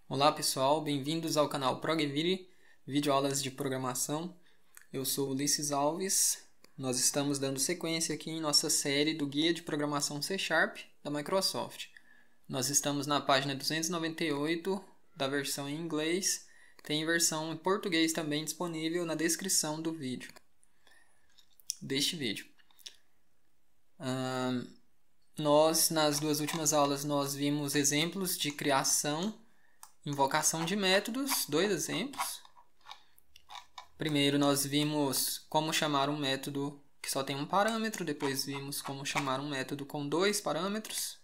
Olá pessoal, bem-vindos ao canal ProgViri, videoaulas de programação. Eu sou Ulisses Alves. Nós estamos dando sequência aqui em nossa série do Guia de Programação C# da Microsoft. Nós estamos na página 298 da versão em inglês. Tem versão em português também disponível na descrição do vídeo. Deste vídeo. Nas duas últimas aulas, nós vimos exemplos de criação, invocação de métodos, dois exemplos. Primeiro nós vimos como chamar um método que só tem um parâmetro, depois vimos como chamar um método com dois parâmetros,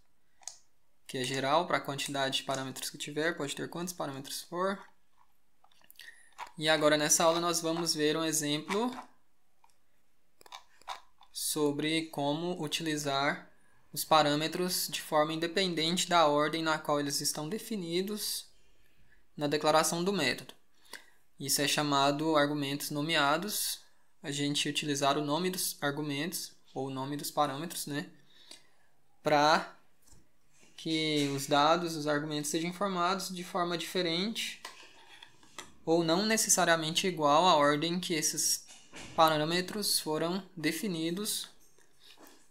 que é geral para a quantidade de parâmetros que tiver, pode ter quantos parâmetros for. E agora nessa aula nós vamos ver um exemplo sobre como utilizar os parâmetros de forma independente da ordem na qual eles estão definidos na declaração do método. Isso é chamado argumentos nomeados. A gente utilizar o nome dos argumentos ou o nome dos parâmetros, para que os dados, os argumentos sejam informados de forma diferente ou não necessariamente igual à ordem que esses parâmetros foram definidos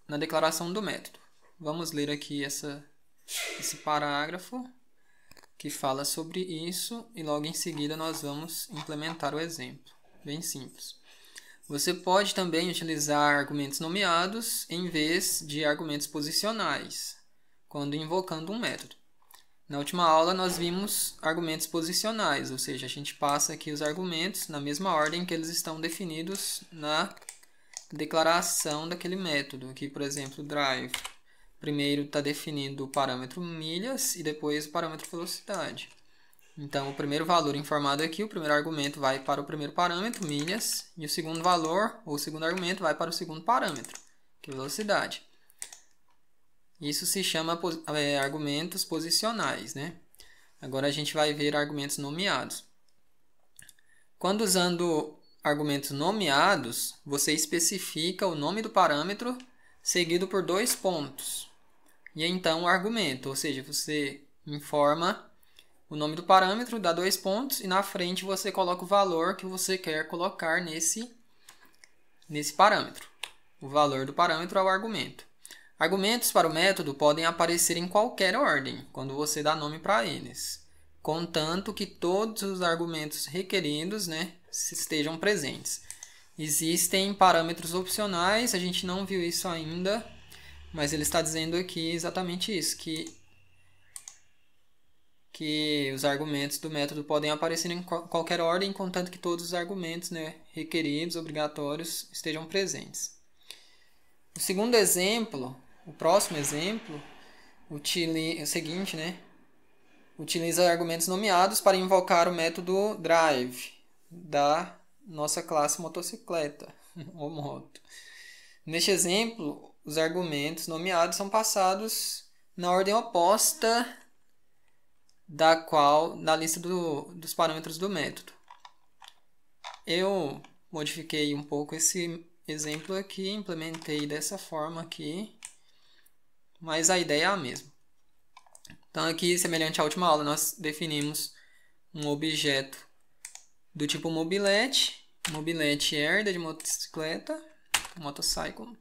na declaração do método. Vamos ler aqui esse parágrafo que fala sobre isso e logo em seguida nós vamos implementar o exemplo. Bem simples. Você pode também utilizar argumentos nomeados em vez de argumentos posicionais, quando invocando um método. Na última aula nós vimos argumentos posicionais, ou seja, a gente passa aqui os argumentos na mesma ordem que eles estão definidos na declaração daquele método. Aqui, por exemplo, drive. Primeiro está definindo o parâmetro milhas e depois o parâmetro velocidade. Então, o primeiro valor informado aqui, o primeiro argumento vai para o primeiro parâmetro, milhas, e o segundo valor, ou o segundo argumento, vai para o segundo parâmetro, que é velocidade. Isso se chama argumentos posicionais, Agora a gente vai ver argumentos nomeados. Quando usando argumentos nomeados, você especifica o nome do parâmetro seguido por dois pontos. E então o argumento, ou seja, você informa o nome do parâmetro, dá dois pontos e na frente você coloca o valor que você quer colocar nesse parâmetro. O valor do parâmetro é o argumento. Argumentos para o método podem aparecer em qualquer ordem, quando você dá nome para eles, contanto que todos os argumentos requeridos estejam presentes. Existem parâmetros opcionais, a gente não viu isso ainda, mas ele está dizendo aqui exatamente isso, que os argumentos do método podem aparecer em qualquer ordem, contanto que todos os argumentos requeridos, obrigatórios, estejam presentes. O segundo exemplo, o próximo exemplo, é o seguinte, utiliza argumentos nomeados para invocar o método drive da nossa classe motocicleta ou moto. Neste exemplo, os argumentos nomeados são passados na ordem oposta da lista dos parâmetros do método. Eu modifiquei um pouco esse exemplo aqui, implementei dessa forma aqui, mas a ideia é a mesma. Então aqui, semelhante à última aula, nós definimos um objeto do tipo mobilete herda de motocicleta, motorcycle.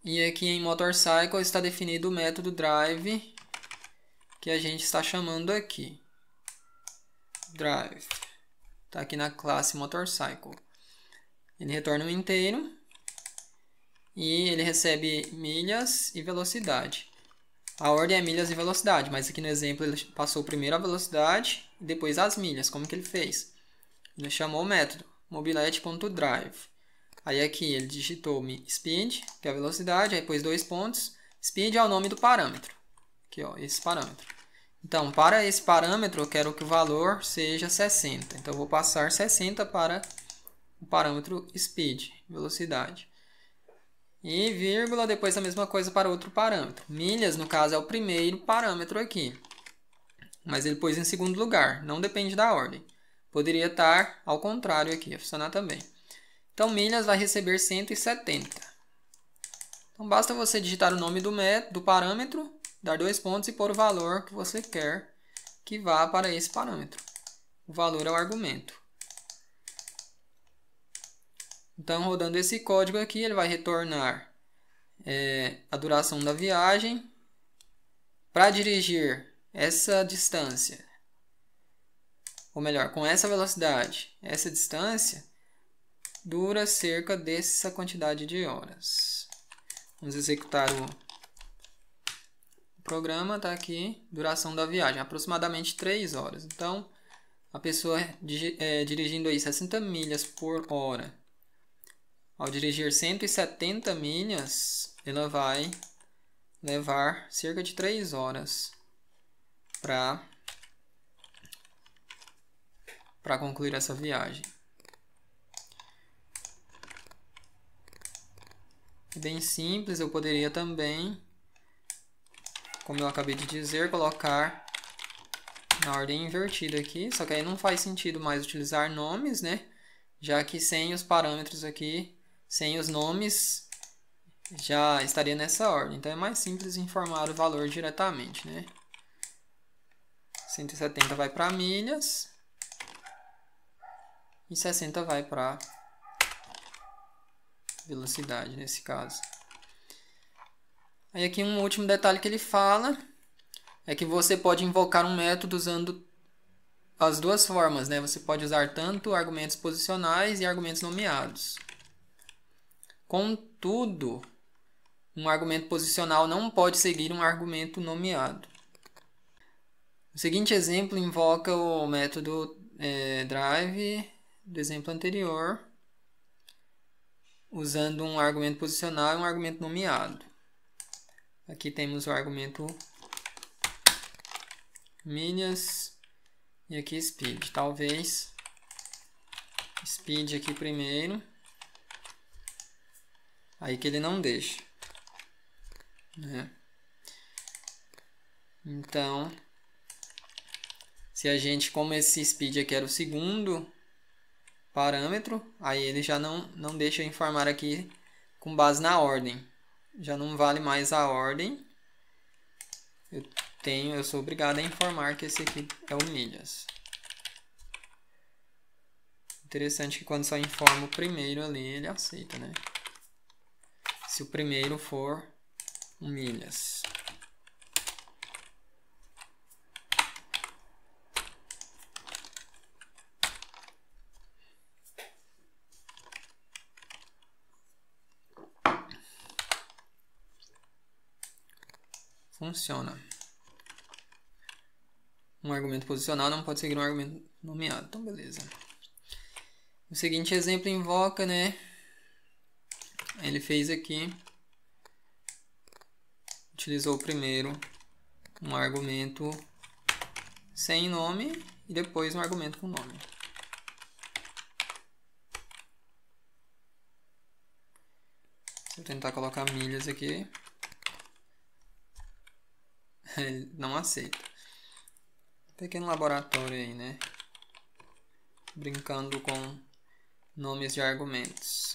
E aqui em motorcycle está definido o método drive que a gente está chamando aqui. Drive. Está aqui na classe motorcycle. Ele retorna um inteiro e ele recebe milhas e velocidade. A ordem é milhas e velocidade, mas aqui no exemplo ele passou primeiro a velocidade e depois as milhas. Como que ele fez? Ele chamou o método mobilete.drive. Aí aqui ele digitou speed, que é a velocidade, aí pôs dois pontos. Speed é o nome do parâmetro. Aqui, esse parâmetro. Então, para esse parâmetro, eu quero que o valor seja 60. Então, eu vou passar 60 para o parâmetro speed, velocidade. E vírgula, depois a mesma coisa para outro parâmetro. Milhas, no caso, é o primeiro parâmetro aqui. Mas ele pôs em segundo lugar, não depende da ordem. Poderia estar ao contrário aqui, ia funcionar também. Então, milhas vai receber 170. Então, basta você digitar o nome do parâmetro, dar dois pontos e pôr o valor que você quer que vá para esse parâmetro. O valor é o argumento. Então, rodando esse código aqui, ele vai retornar a duração da viagem. Para dirigir essa distância, ou melhor, com essa velocidade, essa distância dura cerca dessa quantidade de horas. Vamos executar o programa, está aqui, duração da viagem, aproximadamente 3 horas. Então, a pessoa dirigindo aí 60 milhas por hora, ao dirigir 170 milhas, ela vai levar cerca de 3 horas para concluir essa viagem. É bem simples, eu poderia também, como eu acabei de dizer, colocar na ordem invertida aqui, só que aí não faz sentido mais utilizar nomes, né? Já que sem os parâmetros aqui, sem os nomes, já estaria nessa ordem. Então é mais simples informar o valor diretamente, né? 170 vai para milhas e 60 vai para velocidade, nesse caso. Aí aqui um último detalhe que ele fala é que você pode invocar um método usando as duas formas, né? Você pode usar tanto argumentos posicionais e argumentos nomeados. Contudo, um argumento posicional não pode seguir um argumento nomeado. O seguinte exemplo invoca o método drive do exemplo anterior, usando um argumento posicional e um argumento nomeado. Aqui temos o argumento milhas e aqui speed. Talvez speed aqui primeiro, aí que ele não deixa, né? Então, se a gente, como esse speed aqui era o segundo parâmetro, aí ele já não deixa informar aqui com base na ordem. Já não vale mais a ordem. Eu sou obrigado a informar que esse aqui é o milhas. Interessante que quando só informa o primeiro ali, ele aceita, né? Se o primeiro for um milhas. Funciona. Um argumento posicional não pode seguir um argumento nomeado. Então, beleza. O seguinte exemplo invoca, né? Ele fez aqui. Utilizou primeiro um argumento sem nome e depois um argumento com nome. Vou tentar colocar milhas aqui. Ele não aceita. Pequeno laboratório aí, né? Brincando com nomes de argumentos.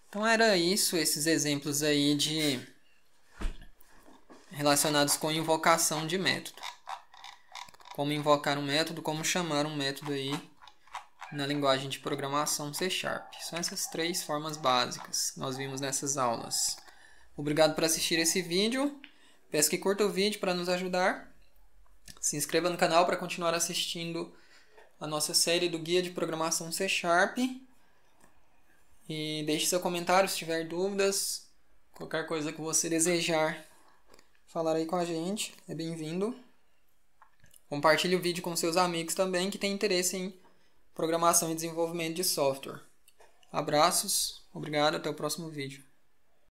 Então era isso, esses exemplos aí relacionados com invocação de método. Como invocar um método, como chamar um método aí na linguagem de programação C#. São essas 3 formas básicas que nós vimos nessas aulas. Obrigado por assistir esse vídeo. Peço que curta o vídeo para nos ajudar. Se inscreva no canal para continuar assistindo a nossa série do Guia de Programação C#. E deixe seu comentário se tiver dúvidas. Qualquer coisa que você desejar falar aí com a gente, é bem-vindo. Compartilhe o vídeo com seus amigos também que têm interesse em programação e desenvolvimento de software. Abraços, obrigado, até o próximo vídeo.